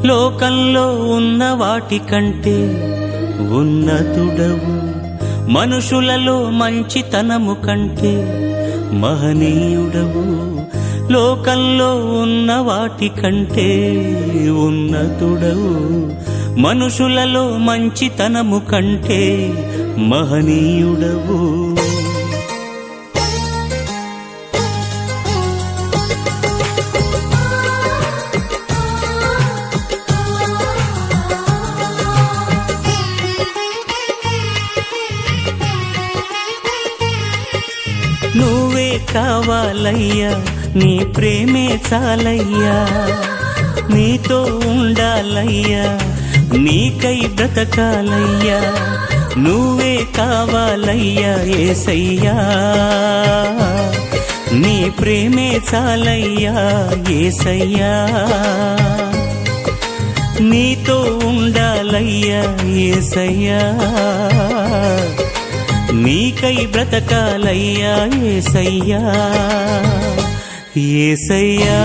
లోకంలో ఉన్న వాటికంటే ఉన్నతుడవు, మనుషులలో మంచితనము కంటే మహనీయుడవు. లోకంలో ఉన్న వాటికంటే ఉన్నతుడవు, మనుషులలో మంచితనము కంటే మహనీయుడవు. నువ్వే కావాలయ్యా, నీ ప్రేమే చాలయ్యా, నీతో ఉండాలయ్యా, నీకై బ్రతకాలయ్యా. నువ్వే కావాలయ్యా యేసయ్యా, నీ ప్రేమే చాలయ్యా యేసయ్యా, నీతో ఉండాలయ్యా యేసయ్యా, నీకై బ్రతకాలయ్యా యేసయ్యా, యేసయ్యా.